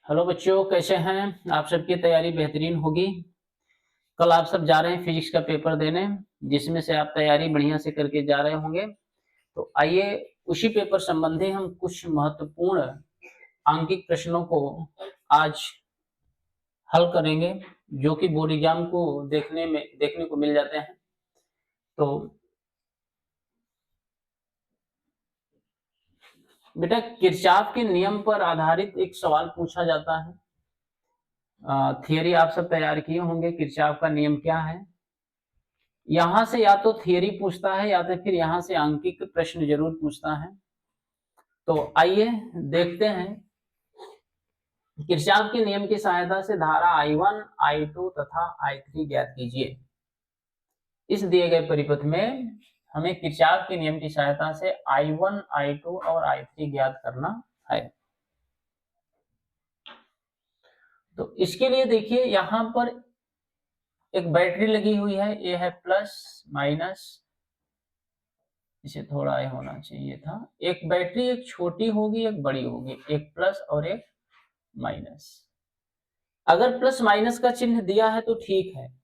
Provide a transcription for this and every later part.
Hello बच्चों, कैसे हैं आप? सबकी तैयारी बेहतरीन होगी। कल आप सब जा रहे हैं फिजिक्स का पेपर देने, जिसमें से आप तैयारी बढ़िया से करके जा रहे होंगे। तो आइए उसी पेपर संबंधी हम कुछ महत्वपूर्ण आंकिक प्रश्नों को आज हल करेंगे, जो कि बोर्ड एग्जाम को देखने को मिल जाते हैं। तो बेटा, किरचॉफ के नियम पर आधारित एक सवाल पूछा जाता है। थियरी आप सब तैयार किए होंगे, किरचॉफ का नियम क्या है। यहां से या तो थियरी पूछता है या तो फिर यहां से आंकिक प्रश्न जरूर पूछता है। तो आइए देखते हैं। किरचॉफ के नियम की सहायता से धारा I1, I2 तथा I3 ज्ञात कीजिए। इस दिए गए परिपथ में हमें किरचॉफ के नियम की सहायता से I1, I2 और I3 ज्ञात करना है। तो इसके लिए देखिए, यहां पर एक बैटरी लगी हुई है, ये है प्लस माइनस, इसे थोड़ा ये होना चाहिए था। एक बैटरी एक छोटी होगी एक बड़ी होगी, एक प्लस और एक माइनस। अगर प्लस माइनस का चिन्ह दिया है तो ठीक है,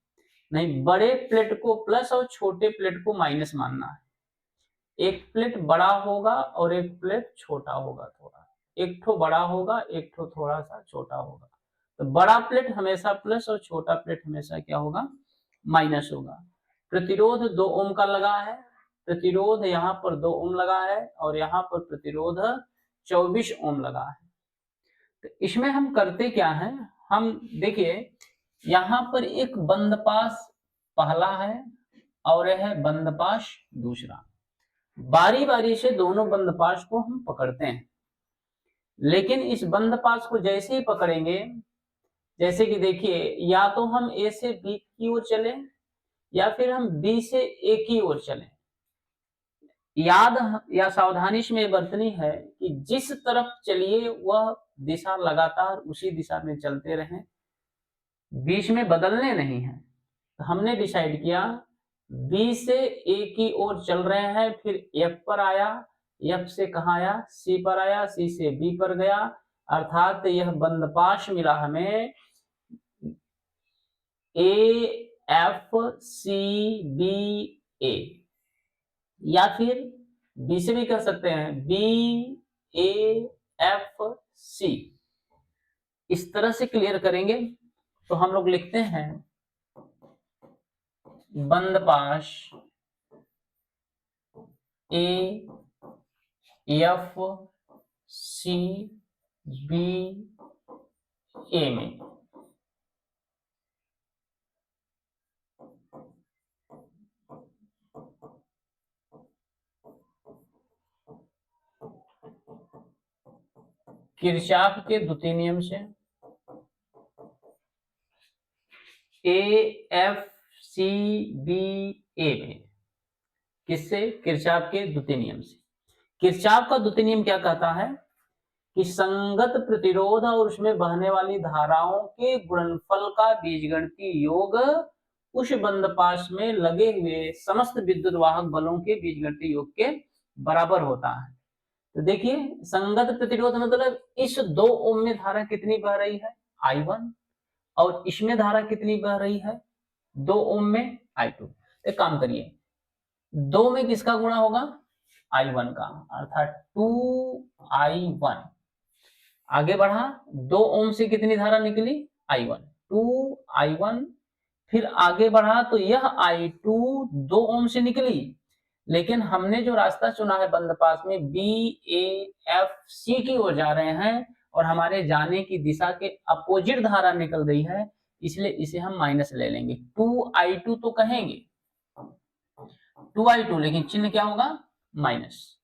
नहीं बड़े प्लेट को प्लस और छोटे प्लेट को माइनस मानना है। एक प्लेट बड़ा होगा और एक प्लेट छोटा होगा, थोड़ा एक ठो बड़ा होगा एक ठो थोड़ा सा छोटा होगा। तो बड़ा प्लेट हमेशा प्लस और छोटा प्लेट हमेशा क्या होगा, माइनस होगा। प्रतिरोध 2 ओम का लगा है, प्रतिरोध यहाँ पर 2 ओम लगा है और यहाँ पर प्रतिरोध 24 ओम लगा है। तो इसमें हम करते क्या है, हम देखिए यहाँ पर एक बंद पास पहला है और यह है बंद पास दूसरा। बारी बारी से दोनों बंद पास को हम पकड़ते हैं, लेकिन इस बंद पास को जैसे ही पकड़ेंगे, जैसे कि देखिए या तो हम ए से बी की ओर चले या फिर हम बी से ए की ओर चले। याद या सावधानी इसमें बरतनी है कि जिस तरफ चलिए वह दिशा लगातार उसी दिशा में चलते रहें, बीच में बदलने नहीं है। तो हमने डिसाइड किया बी से ए की ओर चल रहे हैं, फिर एफ पर आया, एफ से कहा आया, सी पर आया, सी से बी पर गया, अर्थात यह बंदपाश मिला हमें ए एफ सी बी ए, या फिर बी से भी कह सकते हैं बी ए एफ सी। इस तरह से क्लियर करेंगे तो हम लोग लिखते हैं बंदपाश ए एफ सी बी ए में किरचॉफ के द्वितीय नियम से ए एफ सी बी ए में, किससे? किरचॉफ के द्वितीय नियम से। किरचॉफ का द्वितीय नियम क्या कहता है कि संगत प्रतिरोध और उसमें बहने वाली धाराओं के गुणनफल का बीजगणितीय योग उस बंदपाश में लगे हुए समस्त विद्युत वाहक बलों के बीजगणितीय योग के बराबर होता है। तो देखिए संगत प्रतिरोध मतलब इस 2 ओम में धारा कितनी बह रही है, I1, और इसमें धारा कितनी बह रही है 2 ओम में, I2। एक काम करिए, 2 में किसका गुणा होगा, I1 का, अर्थात 2I1। आगे बढ़ा, 2 ओम से कितनी धारा निकली, I1, 2I1। फिर आगे बढ़ा तो यह I2 2 ओम से निकली, लेकिन हमने जो रास्ता चुना है बंदपास में बी ए एफ सी की ओर जा रहे हैं और हमारे जाने की दिशा के अपोजिट धारा निकल रही है, इसलिए इसे हम माइनस ले लेंगे। 2I2 तो कहेंगे 2I2, लेकिन चिन्ह क्या होगा, माइनस।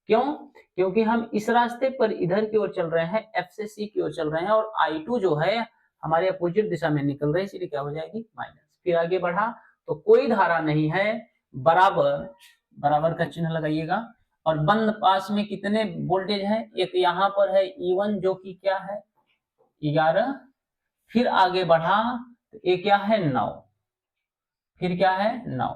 क्यों? क्योंकि हम इस रास्ते पर इधर की ओर चल रहे हैं, एफ से सी की ओर चल रहे हैं, और I2 जो है हमारे अपोजिट दिशा में निकल रही है, इसलिए क्या हो जाएगी, माइनस। फिर आगे बढ़ा तो कोई धारा नहीं है, बराबर बराबर का चिन्ह लगाइएगा। और बंद पास में कितने वोल्टेज है, एक यहाँ पर है E1 जो कि क्या है 11। फिर आगे बढ़ा तो ये क्या है 9, फिर क्या है 9।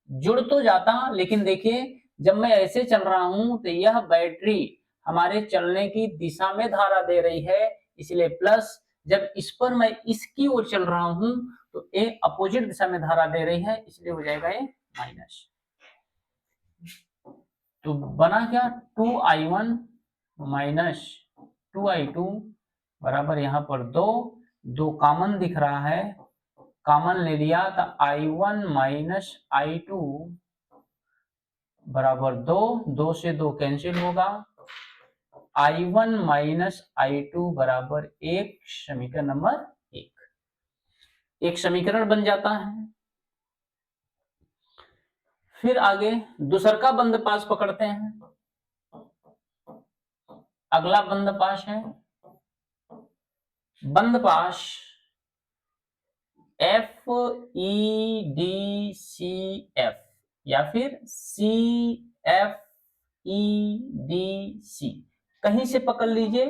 जुड़ तो जाता, लेकिन देखिए जब मैं ऐसे चल रहा हूं तो यह बैटरी हमारे चलने की दिशा में धारा दे रही है, इसलिए प्लस। जब इस पर मैं इसकी ओर चल रहा हूं तो ए अपोजिट दिशा में धारा दे रही है, इसलिए हो जाएगा ये माइनस। तो बना क्या, 2i1 माइनस 2i2 बराबर यहाँ पर 2 कॉमन दिख रहा है, कॉमन ले लिया तो i1 माइनस i2 बराबर 2 से 2 कैंसिल होगा, i1 माइनस i2 बराबर 1, समीकरण नंबर 1 समीकरण बन जाता है। फिर आगे दूसरा बंद पास पकड़ते हैं। अगला बंद पास है बंद पास FEDCF या फिर CFEDC, कहीं से पकड़ लीजिए।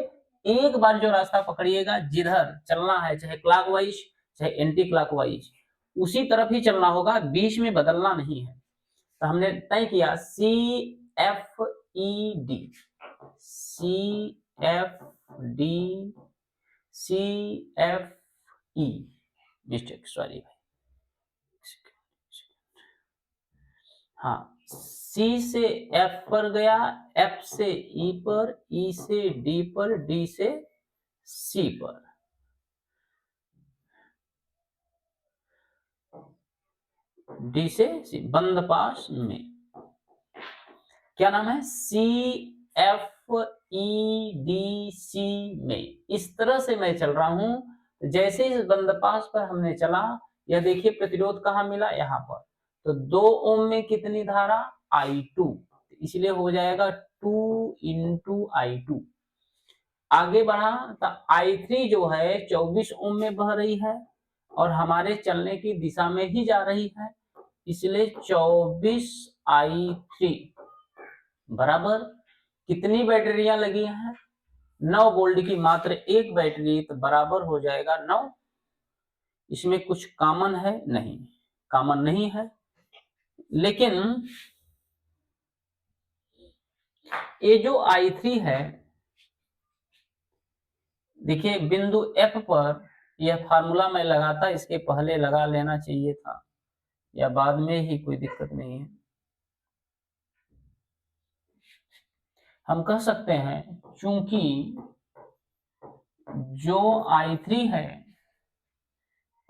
एक बार जो रास्ता पकड़िएगा, जिधर चलना है, चाहे क्लॉकवाइज चाहे एंटी क्लॉकवाइज, उसी तरफ ही चलना होगा, बीच में बदलना नहीं है। तो हमने तय किया CFED, CFE, मिस्टेक, सॉरी भाई। हाँ, C से F पर गया, F से E पर, E से D पर, D से C पर। D से C, बंद पास में क्या नाम है, CFEDC में। इस तरह से मैं चल रहा हूं। जैसे इस बंद पास पर हमने चला, यह देखिए प्रतिरोध कहाँ मिला, यहाँ पर। तो 2 ओम में कितनी धारा, I2, इसलिए हो जाएगा 2 × I2। आगे बढ़ा तो I3 जो है 24 ओम में बह रही है और हमारे चलने की दिशा में ही जा रही है, इसलिए 24I3 बराबर कितनी बैटरियां लगी हैं, 9 वोल्ट की मात्र एक बैटरी, तो बराबर हो जाएगा 9। इसमें कुछ कॉमन है नहीं, कॉमन नहीं है। लेकिन ये जो I3 है, देखिए बिंदु F पर, यह फार्मूला मैं लगाता, इसके पहले लगा लेना चाहिए था, या बाद में ही, कोई दिक्कत नहीं है। हम कह सकते हैं चूंकि जो I3 है,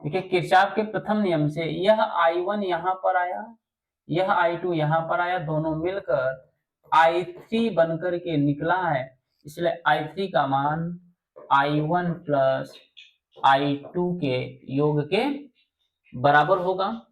देखिए किरचॉफ के प्रथम नियम से यह I1 यहां पर आया, यह I2 यहां पर आया, दोनों मिलकर I3 बनकर के निकला है, इसलिए I3 का मान I1 प्लस I2 के योग के बराबर होगा।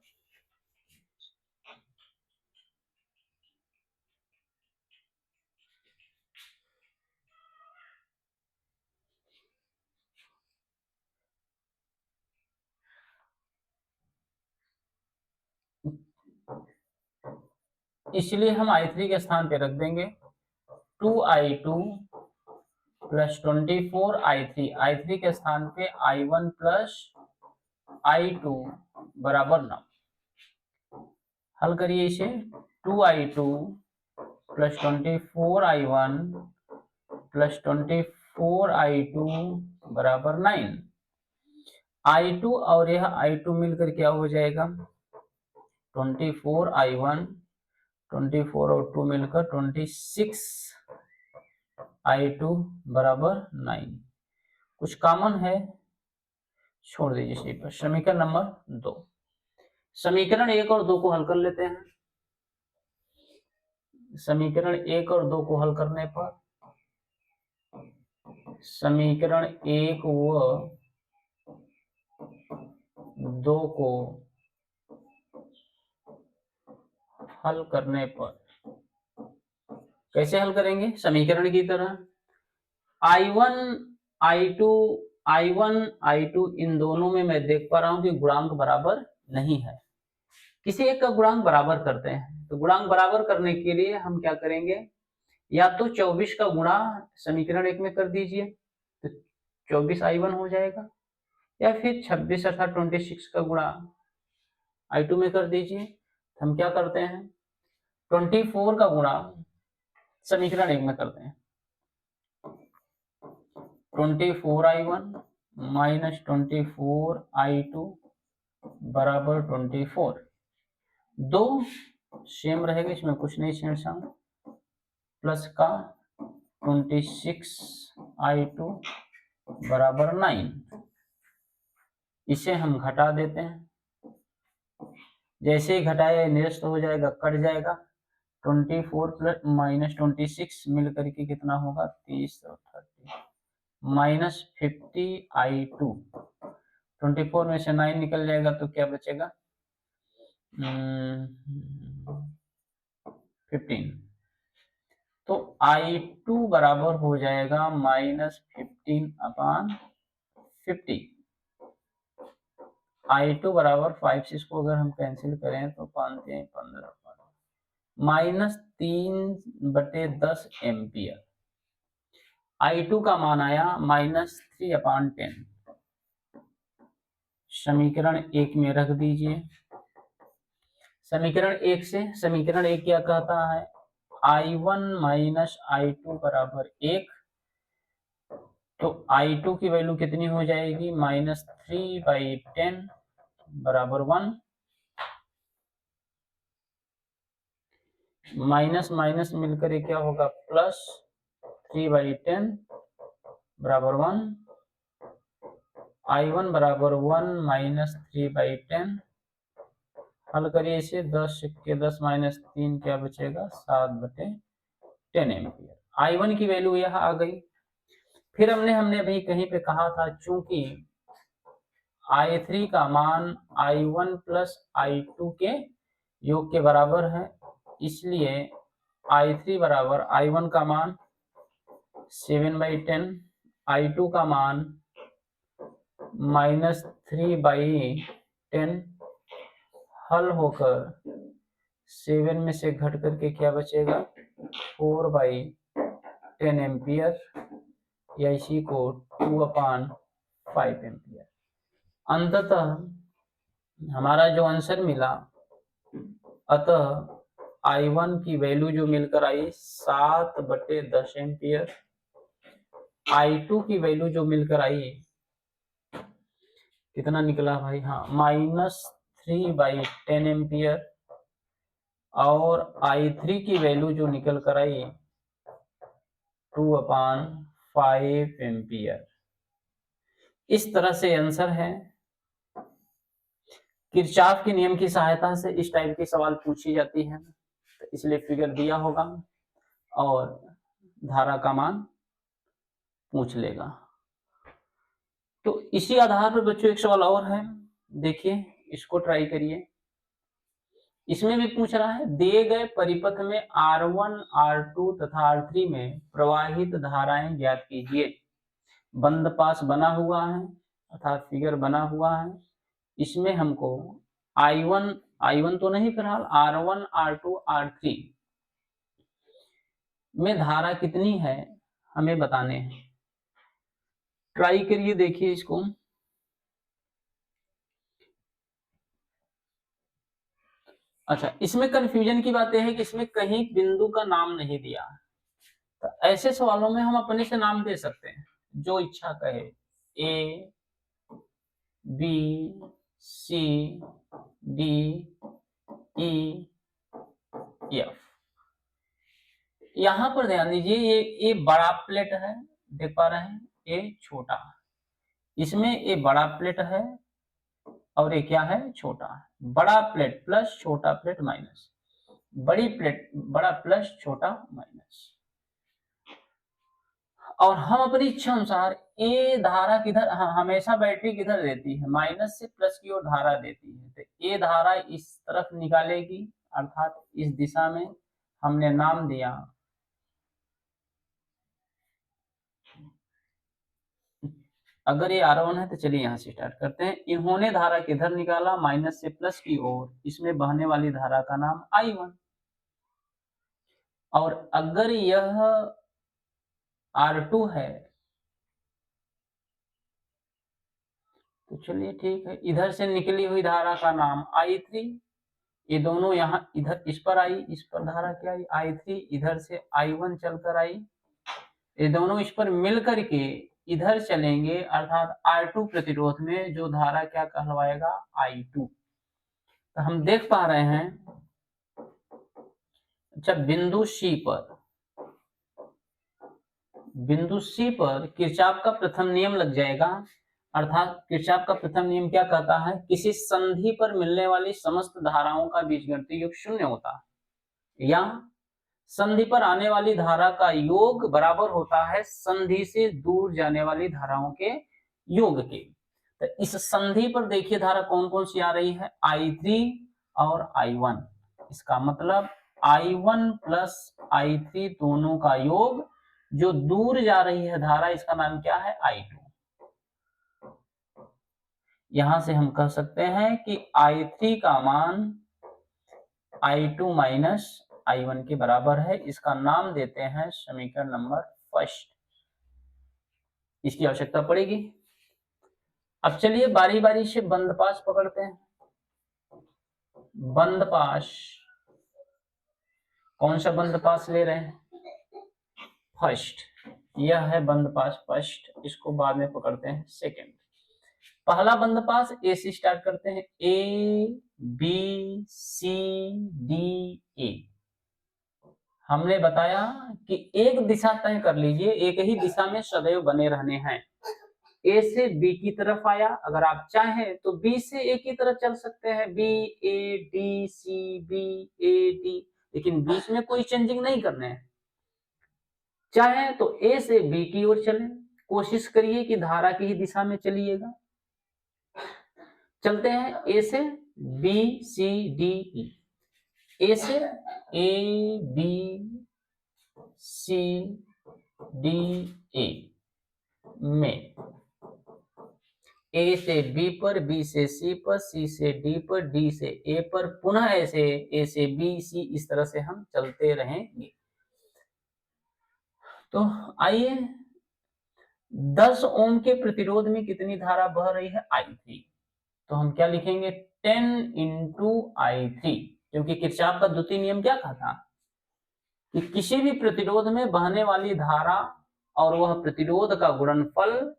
इसलिए हम I3 के स्थान पे रख देंगे 2I2 प्लस 24I3, I3 के स्थान पे I1 प्लस I2 बराबर 9। हल करिए इसे, 2I2 plus 24I1 plus 24I2 बराबर 9। I2 और यह I2 मिलकर क्या हो जाएगा, 24I1, 24 और 2 मिलकर 26I2 बराबर 9। कुछ कॉमन है, छोड़ दीजिए इसी पर। समीकरण नंबर 2, समीकरण 1 और 2 को हल कर लेते हैं। समीकरण 1 और 2 को हल करने पर समीकरण 1 व 2 को हल करने पर कैसे हल करेंगे, समीकरण की तरह। I1 I2 I1 I2 इन दोनों में मैं देख पा रहा हूं कि गुणांक बराबर नहीं है। किसी एक का गुणांक बराबर करते हैं, तो गुणांक बराबर करने के लिए हम क्या करेंगे, या तो 24 का गुणा समीकरण 1 में कर दीजिए तो 24I1 हो जाएगा, या फिर 26 अर्थात 26 का गुणा I2 में कर दीजिए। हम क्या करते हैं, 24 का गुणा समीकरण 1 में करते हैं, 24i1 माइनस 24i2 बराबर 24। दो सेम रहेगा, इसमें कुछ नहीं छेड़छाड़, प्लस का 26i2 बराबर 9। इसे हम घटा देते हैं, जैसे ही घटाया निरस्त हो जाएगा, कट जाएगा। 24 प्लस माइनस 26 मिल करके कितना होगा 30 और 30 माइनस 50i2। 24 में से 9 निकल जाएगा तो क्या बचेगा 15। तो i2 बराबर हो जाएगा -15/50। i2 बराबर 5 से इसको अगर हम कैंसिल करें तो 5 15 -3/10 एम्पियर। i2 का मान आया -3/10। समीकरण 1 में रख दीजिए। समीकरण 1 से समीकरण 1 क्या कहता है, i1 माइनस i2 बराबर 1। तो i2 की वैल्यू कितनी हो जाएगी -3/10 बराबर 1। माइनस माइनस मिलकर क्या होगा प्लस 3/10 बराबर 1। i1 बराबर 1 माइनस 3/10। हल करिए इसे, 10 के 10 माइनस 3 क्या बचेगा 7/10 एम्पियर। i1 की वैल्यू यह आ गई। फिर हमने अभी कहीं पे कहा था, चूंकि i3 का मान i1 प्लस i2 के योग के बराबर है, इसलिए i3 बराबर i1 का मान 7/10, i2 का मान -3/10। हल होकर 7 में से घट करके क्या बचेगा 4/10 एम्पियर, या इसी को 2/5 एम्पियर। अंततः हमारा जो आंसर मिला, अतः i1 की वैल्यू जो मिलकर आई 7/10 एम्पियर, i2 की वैल्यू जो मिलकर आई कितना निकला भाई, हाँ -3/10 एम्पियर, और i3 की वैल्यू जो निकल कर आई 2/5 एम्पियर। इस तरह से आंसर है। किरचॉफ के नियम की सहायता से इस टाइप के सवाल पूछी जाती है, तो इसलिए फिगर दिया होगा और धारा का मान पूछ लेगा। तो इसी आधार पर बच्चों एक सवाल और है, देखिए इसको ट्राई करिए। इसमें भी पूछ रहा है, दिए गए परिपथ में R1, R2 तथा R3 में प्रवाहित धाराएं ज्ञात कीजिए। बंद पास बना हुआ है अर्थात फिगर बना हुआ है। इसमें हमको I1 तो नहीं फिलहाल, R1, R2, R3 में धारा कितनी है हमें बताने हैं। ट्राई करिए, देखिए इसको। अच्छा, इसमें कंफ्यूजन की बात यह है कि इसमें कहीं बिंदु का नाम नहीं दिया, तो ऐसे सवालों में हम अपने से नाम दे सकते हैं, जो इच्छा कहे, A, B, C, D, E, F। यहां पर ध्यान दीजिए, ये बड़ा प्लेट है, देख पा रहे हैं, ये छोटा, इसमें ये बड़ा प्लेट है और ये क्या है छोटा है। बड़ा प्लेट प्लस छोटा प्लेट माइनस, बड़ी प्लेट बड़ा प्लस छोटा माइनस। और हम अपनी इच्छा अनुसार ए धारा किधर, हमेशा बैटरी किधर देती है, माइनस से प्लस की ओर धारा देती है, तो ए धारा इस तरफ निकालेगी अर्थात इस दिशा में। हमने नाम दिया अगर ये R1 है तो चलिए यहां से स्टार्ट करते हैं। इन्होंने धारा किधर निकाला, माइनस से प्लस की ओर, इसमें बहने वाली धारा का नाम I1। और अगर यह R2 है तो चलिए ठीक है, इधर से निकली हुई धारा का नाम I3। ये दोनों यहाँ इधर इस पर आई, इस पर धारा क्या आई I3, इधर से I1 चलकर आई, ये दोनों इस पर मिल करके इधर चलेंगे अर्थात R2 प्रतिरोध में, जो धारा क्या कहलवाएगा, I2। तो हम देख पा रहे हैं, अच्छा बिंदु C पर किरचॉफ का प्रथम नियम लग जाएगा। अर्थात किरचॉफ का प्रथम नियम क्या कहता है, किसी संधि पर मिलने वाली समस्त धाराओं का बीजगणितीय योग शून्य होता है, या संधि पर आने वाली धारा का योग बराबर होता है संधि से दूर जाने वाली धाराओं के योग के। तो इस संधि पर देखिए धारा कौन कौन सी आ रही है, I3 और I1। इसका मतलब I1 प्लस I3 दोनों का योग, जो दूर जा रही है धारा, इसका नाम क्या है, I2। यहां से हम कह सकते हैं कि I3 का मान I2 माइनस I1 के बराबर है। इसका नाम देते हैं समीकरण नंबर फर्स्ट। इसकी आवश्यकता पड़ेगी। अब चलिए बारी बारी से बंद पाश पकड़ते हैं। बंद पाश, कौन सा बंद पाश ले रहे हैं, फर्स्ट। यह है बंद पाश फर्स्ट, इसको बाद में पकड़ते हैं सेकंड। पहला बंद पाश ए से स्टार्ट करते हैं, A B C D A. हमने बताया कि एक दिशा तय कर लीजिए, एक ही दिशा में सदैव बने रहने हैं। ए से बी की तरफ आया, अगर आप चाहें तो बी से ए की तरफ चल सकते हैं, B A D C B A D, लेकिन बीच में कोई चेंजिंग नहीं करने हैं। चाहे तो ए से बी की ओर चलें, कोशिश करिए कि धारा की ही दिशा में चलिएगा। चलते हैं ए से बी सी डी ई, ए से A B C D A में, ए से बी पर, बी से सी पर, सी से डी पर, डी से ए पर, पुनः ऐसे ए से बी सी, इस तरह से हम चलते रहेंगे। तो आइए 10 ओम के प्रतिरोध में कितनी धारा बह रही है, I3। तो हम क्या लिखेंगे, 10 इंटू I3, क्योंकि किरचॉफ का द्वितीय नियम क्या कहता कि किसी भी प्रतिरोध में बहने वाली धारा और वह प्रतिरोध का गुणनफल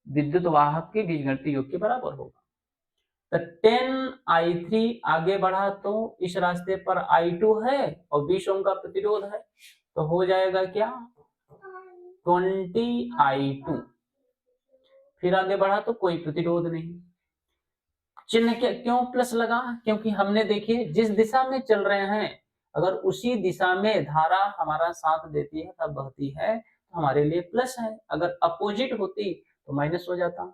विद्युत वाहक के बीजगणितीय योग के बराबर होगा। तो 10I3 आगे बढ़ा तो इस रास्ते पर I2 है और 20 ओम का प्रतिरोध है, तो हो जाएगा क्या, 20I2। फिर आगे बढ़ा तो कोई प्रतिरोध नहीं। चिन्ह क्यों प्लस लगा, क्योंकि हमने देखिए जिस दिशा में चल रहे हैं, अगर उसी दिशा में धारा हमारा साथ देती है तब बहती है, तो हमारे लिए प्लस है। अगर अपोजिट होती तो माइनस हो जाता।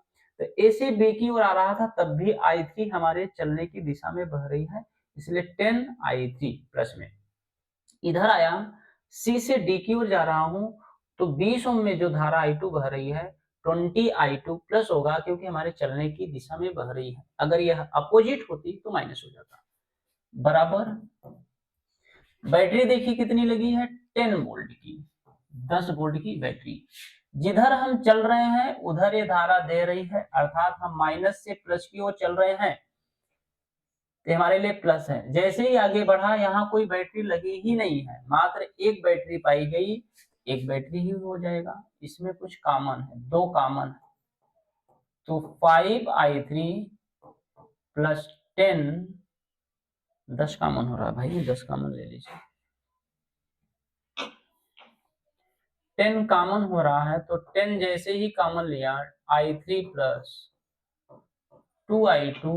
तो ए से बी की ओर आ रहा था, तब भी I3 हमारे चलने की दिशा में बह रही है, इसलिए 10I3 प्लस में। इधर आया सी से डी की ओर जा रहा हूं, तो 20 ओम में जो धारा I2 बह रही है, 20I2 प्लस होगा, क्योंकि हमारे चलने की दिशा में बह रही है। अगर यह अपोजिट होती तो माइनस हो जाता। बराबर बैटरी देखिए कितनी लगी है, 10 वोल्ट की, 10 वोल्ट की बैटरी। जिधर हम चल रहे हैं उधर ये धारा दे रही है, अर्थात हम माइनस से प्लस की ओर चल रहे हैं, तो हमारे लिए प्लस है। जैसे ही आगे बढ़ा, यहाँ कोई बैटरी लगी ही नहीं है, मात्र एक बैटरी पाई गई, एक बैटरी ही हो जाएगा। इसमें कुछ कॉमन है, 2 कॉमन है, तो 5I3 प्लस 10, 10 कॉमन हो रहा है भाई, 10 कॉमन ले लीजिए। 10 कॉमन हो रहा है, तो 10 जैसे ही कॉमन लिया, I3 प्लस 2I2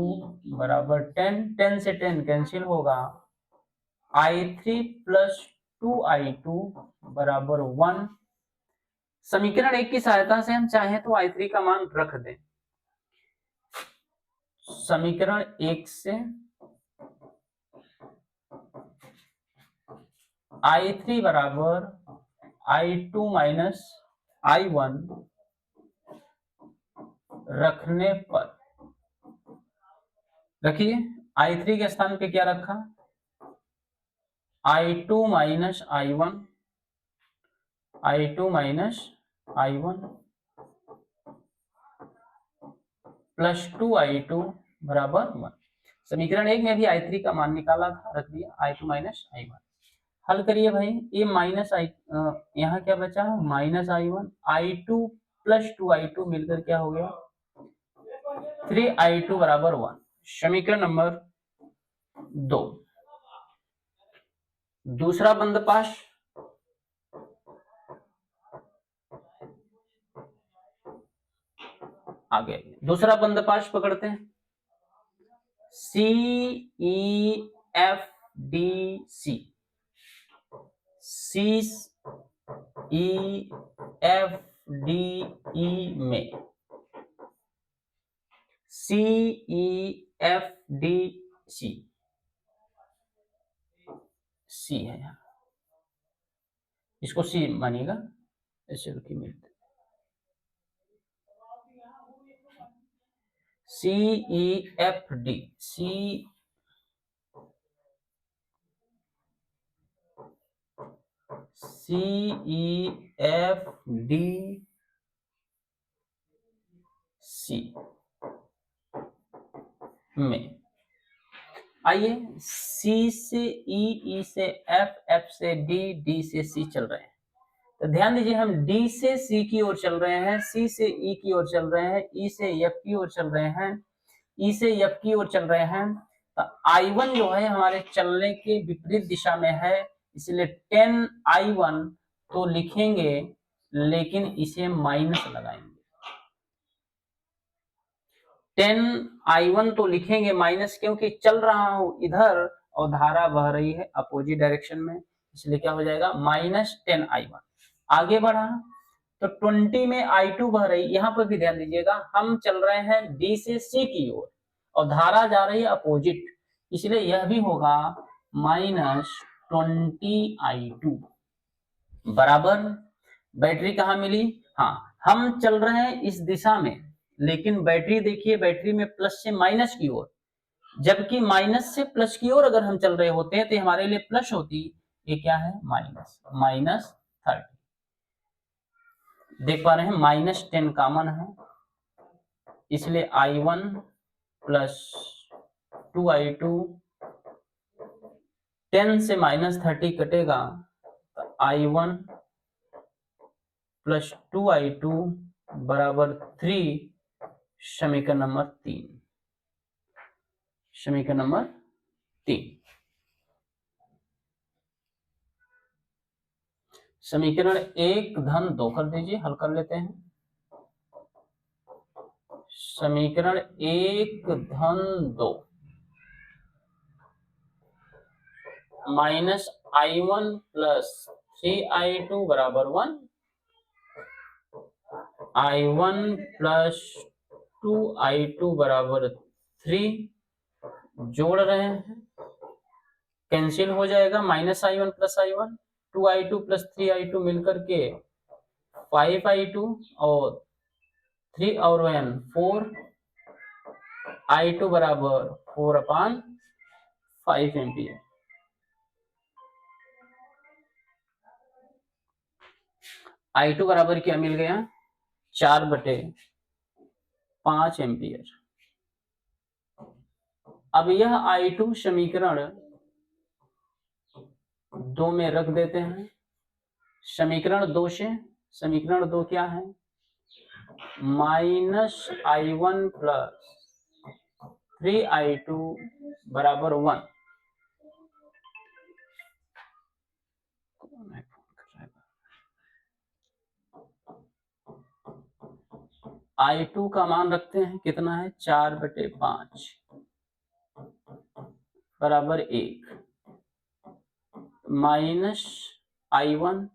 बराबर 10, 10 से 10 कैंसिल होगा, I3 प्लस 2I2 बराबर 1। समीकरण 1 की सहायता से हम चाहें तो I3 का मान रख दें। समीकरण 1 से I3 बराबर I2 माइनस I1 रखने पर, रखिए I3 के स्थान पे क्या रखा, I2 minus I1, I2 minus I1 plus 2I2 बराबर 1। समीकरण 1 में भी I3 का मान निकाला था, रख दिया I2 माइनस I1। हल करिए भाई, ये माइनस आई, यहाँ क्या बचा, -i1, i2 + 2i2 मिलकर क्या हो गया, 3i2 बराबर 1। समीकरण नंबर 2। दूसरा बंदपाश, आगे दूसरा बंदपाश पकड़ते हैं, CEFDC, CEFDE में, CEFDC, C है यहाँ, इसको C मानिएगा, ऐसे रुकी मिलते, CEFD, CEFDC में, आइए C से E, E से F, F से D, D से C चल रहे हैं। तो ध्यान दीजिए, हम D से C की ओर चल रहे हैं, C से E की ओर चल रहे हैं, E से F की ओर चल रहे हैं, E से F की ओर चल रहे हैं। तो I1 जो है हमारे चलने के विपरीत दिशा में है, इसलिए 10I1 तो लिखेंगे, लेकिन इसे माइनस लगाएंगे। 10I1 तो लिखेंगे माइनस, क्योंकि चल रहा हूं इधर और धारा बह रही है अपोजिट डायरेक्शन में, इसलिए क्या हो जाएगा, -10I1। आगे बढ़ा तो 20 में I2 बह रही, यहां पर भी ध्यान दीजिएगा, हम चल रहे हैं D से C की ओर और धारा जा रही है अपोजिट, इसलिए यह भी होगा -20I2 बराबर, बैटरी कहाँ मिली, हाँ हम चल रहे हैं इस दिशा में, लेकिन बैटरी देखिए, बैटरी में प्लस से माइनस की ओर, जबकि माइनस से प्लस की ओर अगर हम चल रहे होते हैं तो हमारे लिए प्लस होती, ये क्या है, -30। देख पा रहे हैं -10 कॉमन है, इसलिए I1 + 2I2, 10 से -30 कटेगा तो I1 + 2I2 बराबर 3, समीकरण नंबर 3, समीकरण नंबर 3। समीकरण 1 धन 2 कर दीजिए, हल कर लेते हैं। समीकरण 1 धन 2 -I1 + 3I2 बराबर 1, I1 + 2I2 बराबर 3, जोड़ रहे हैं, कैंसिल हो जाएगा, -I1 + I1, 2I2 + 3I2 मिलकर के 5I2 और 3 और 1 4, I2 बराबर 4/5 एम्पियर। I2 बराबर क्या मिल गया, 4/5 एम्पियर। अब यह I2 समीकरण 2 में रख देते हैं, समीकरण 2 से, समीकरण 2 क्या है, -I1 + 3I2 बराबर 1, I2 का मान रखते हैं, कितना है, 4/5 बराबर 1, -I1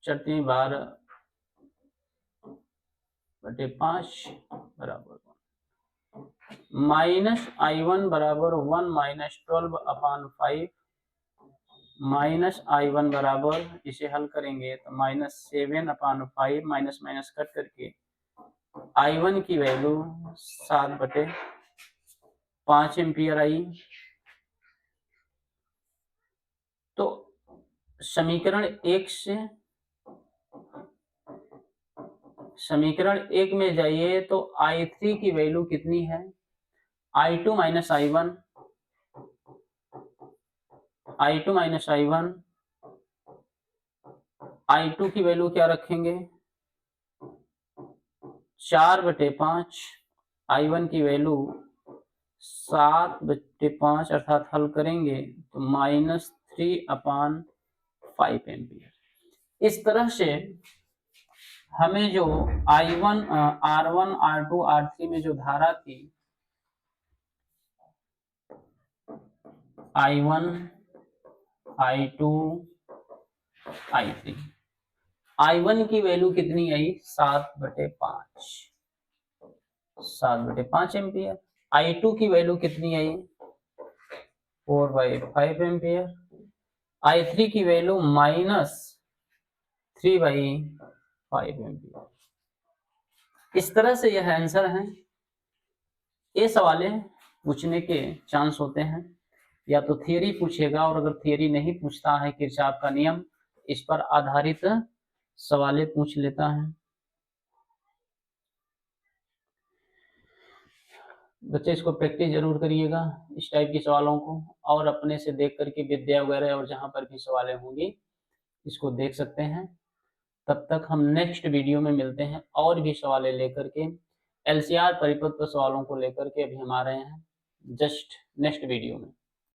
12/5 बराबर -I1 बराबर 1 -12/5, -I1 बराबर, इसे हल करेंगे तो -7/5, माइनस माइनस कट करके I1 की वैल्यू 7/5 एम्पियर आई। तो समीकरण 1 से, समीकरण 1 में जाइए तो I3 की वैल्यू कितनी है, I2 - I1 I2 minus I1, I2 की वैल्यू क्या रखेंगे 4/5, I1 की वैल्यू 7/5 अर्थात हल करेंगे तो -3/5 एम्पियर। इस तरह से हमें जो I1 R1 R2 R3 में जो धारा थी I1 I2 I3, I1 की वैल्यू कितनी आई 7/5 एम्पियर, I2 की वैल्यू कितनी आई 4/5 एम्पियर, I3 की वैल्यू -3/5 एम्पियर। इस तरह से यह आंसर है। ये सवालें पूछने के चांस होते हैं, या तो थियरी पूछेगा, और अगर थियरी नहीं पूछता है किरचॉफ का नियम इस पर आधारित सवालें पूछ लेता है। बच्चे इसको प्रैक्टिस जरूर करिएगा इस टाइप के सवालों को, और अपने से देख करके विद्या वगैरह और जहां पर भी सवालें होंगी इसको देख सकते हैं। तब तक हम नेक्स्ट वीडियो में मिलते हैं और भी सवालें लेकर के, LCR परिपथ पर सवालों को लेकर के अभी हम आ रहे हैं जस्ट नेक्स्ट वीडियो में।